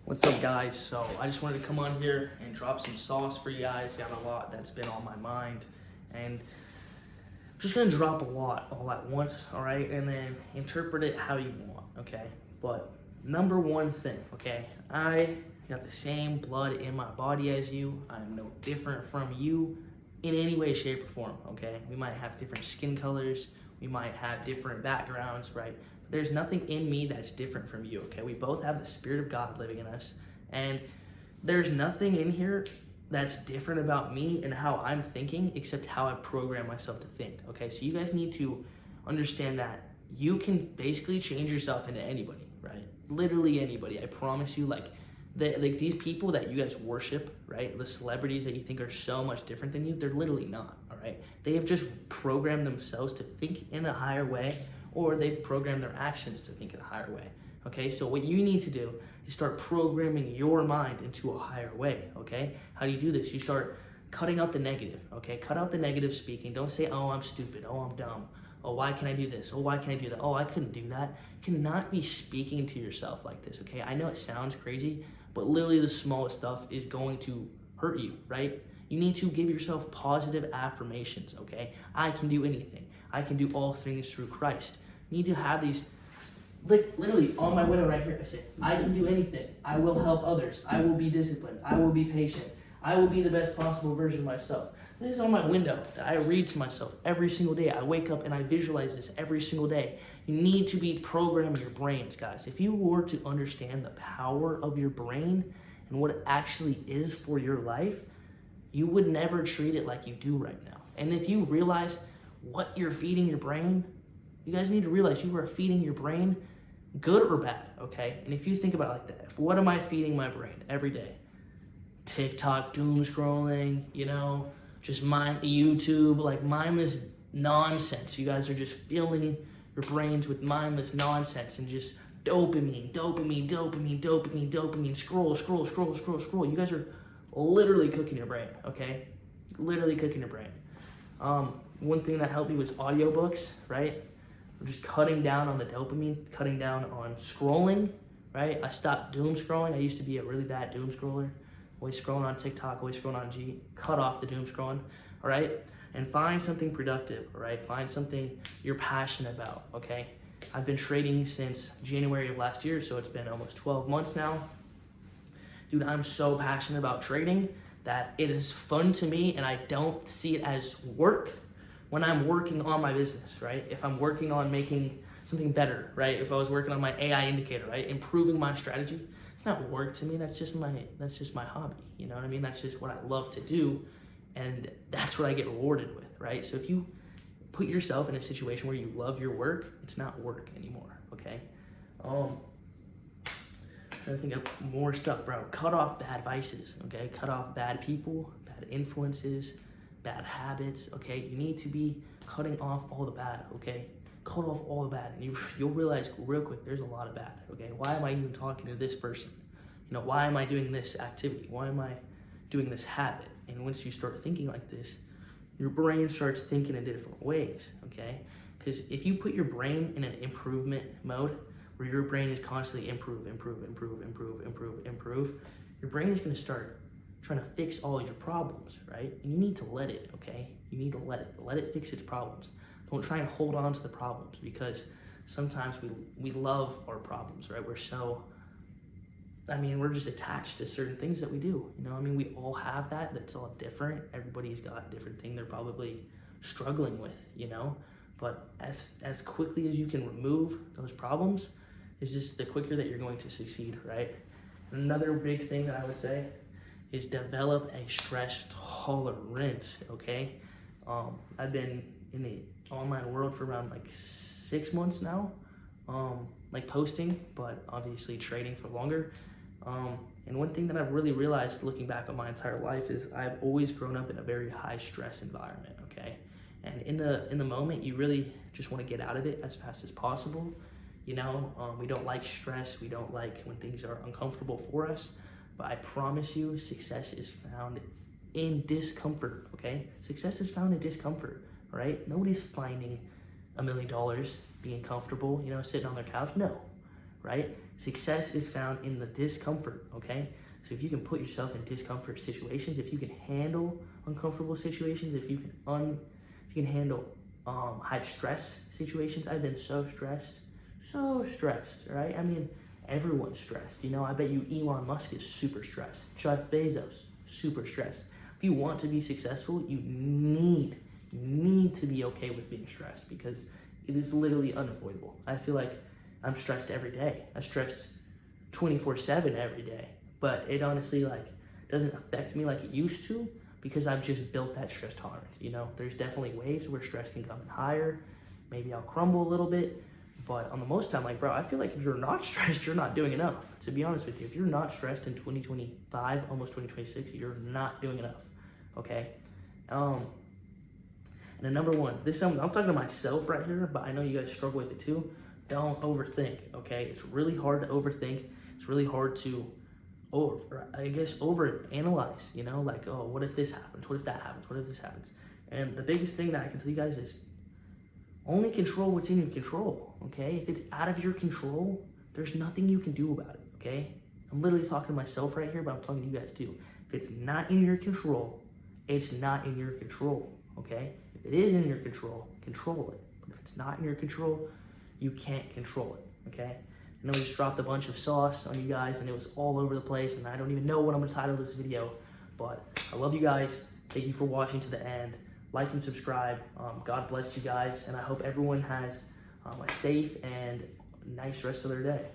What's up, guys? So I just wanted to come on here and drop some sauce for you guys. Got a lot that's been on my mind, and I'm just gonna drop a lot all at once, all right? And then interpret it how you want, okay? But number one thing, okay? I got the same blood in my body as you. I'm no different from you in any way, shape, or form, okay? We might have different skin colors, we might have different backgrounds, right? There's nothing in me that's different from you, okay? We both have the Spirit of God living in us, and there's nothing in here that's different about me and how I'm thinking except how I program myself to think, okay? So you guys need to understand that you can basically change yourself into anybody, right? Literally anybody. I promise you, like these people that you guys worship, right? The celebrities that you think are so much different than you, they're literally not, all right? They have just programmed themselves to think in a higher way, or they've programmed their actions to think in a higher way, okay? So what you need to do is start programming your mind into a higher way, okay? How do you do this? You start cutting out the negative, okay? Cut out the negative speaking. Don't say, oh, I'm stupid, oh, I'm dumb, oh, why can I do this? Oh, why can I do that? Oh, I couldn't do that. You cannot be speaking to yourself like this, okay? I know it sounds crazy, but literally the smallest stuff is going to hurt you, right? You need to give yourself positive affirmations, okay? I can do anything. I can do all things through Christ. You need to have these, like literally on my window right here, I say, I can do anything. I will help others. I will be disciplined. I will be patient. I will be the best possible version of myself. This is on my window that I read to myself every single day. I wake up and I visualize this every single day. You need to be programming your brains, guys. If you were to understand the power of your brain and what it actually is for your life, you would never treat it like you do right now. And if you realize what you're feeding your brain, you guys need to realize you are feeding your brain good or bad, okay? And if you think about it like that, what am I feeding my brain every day? TikTok, doom scrolling, just YouTube, like mindless nonsense. You guys are just filling your brains with mindless nonsense and just dopamine, scroll. You guys are literally cooking your brain, okay? Literally cooking your brain. One thing that helped me was audiobooks, right? Just cutting down on the dopamine, cutting down on scrolling, right? I stopped doom scrolling. I used to be a really bad doom scroller. Always scrolling on TikTok, always scrolling on G. Cut off the doom scrolling, all right? And find something productive, all right? Find something you're passionate about, okay? I've been trading since January of last year, so it's been almost 12 months now. Dude, I'm so passionate about trading that it is fun to me, and I don't see it as work when I'm working on my business, right? If I'm working on making something better, right? If I was working on my AI indicator, right? Improving my strategy, it's not work to me. That's just my hobby. You know what I mean? That's just what I love to do, and that's what I get rewarded with, right? So if you put yourself in a situation where you love your work, it's not work anymore, okay? Trying to think of more stuff, bro. Cut off bad vices, okay? Cut off bad people, bad influences, bad habits, okay? You need to be cutting off all the bad, okay? Cut off all the bad, and you'll realize real quick there's a lot of bad, okay? Why am I even talking to this person? Why am I doing this activity? Why am I doing this habit? And once you start thinking like this, your brain starts thinking in different ways, okay? Because if you put your brain in an improvement mode, where your brain is constantly improve, your brain is gonna start trying to fix all your problems, right? And you need to let it, okay? You need to let it fix its problems. Don't try and hold on to the problems, because sometimes we love our problems, right? We're just attached to certain things that we do. We all have that. That's all different. Everybody's got a different thing they're probably struggling with, But as quickly as you can remove those problems, is just the quicker that you're going to succeed, right? Another big thing that I would say is develop a stress tolerance, okay? I've been in the online world for around 6 months now, posting, but obviously trading for longer. And one thing that I've really realized looking back on my entire life is I've always grown up in a very high stress environment, okay? And in the moment, you really just want to get out of it as fast as possible. We don't like stress. We don't like when things are uncomfortable for us. But I promise you, success is found in discomfort, okay? Success is found in discomfort, right? Nobody's finding $1 million being comfortable, sitting on their couch. No, right? Success is found in the discomfort, okay? So if you can put yourself in discomfort situations, if you can handle uncomfortable situations, if you can handle high stress situations. I've been so stressed, right? I mean, everyone's stressed. You know, I bet you Elon Musk is super stressed. Jeff Bezos, super stressed. If you want to be successful, you need to be okay with being stressed, because it is literally unavoidable. I feel like I'm stressed every day. I'm stressed 24/7 every day, but it honestly doesn't affect me like it used to, because I've just built that stress tolerance. You know, there's definitely waves where stress can come in higher. Maybe I'll crumble a little bit, but on the most time, bro, I feel like if you're not stressed, you're not doing enough. To be honest with you, if you're not stressed in 2025, almost 2026, you're not doing enough, okay? And then number one, I'm talking to myself right here, but I know you guys struggle with it too. Don't overthink, okay? It's really hard to overthink. It's really hard to overanalyze, you know, like, oh, what if this happens? What if that happens? What if this happens? And the biggest thing that I can tell you guys is only control what's in your control, okay? If it's out of your control, there's nothing you can do about it, okay? I'm literally talking to myself right here, but I'm talking to you guys too. If it's not in your control, it's not in your control, okay? If it is in your control, control it. But if it's not in your control, you can't control it, okay? I know we just dropped a bunch of sauce on you guys, and it was all over the place, and I don't even know what I'm gonna title this video, but I love you guys. Thank you for watching to the end. Like and subscribe. God bless you guys, and I hope everyone has a safe and nice rest of their day.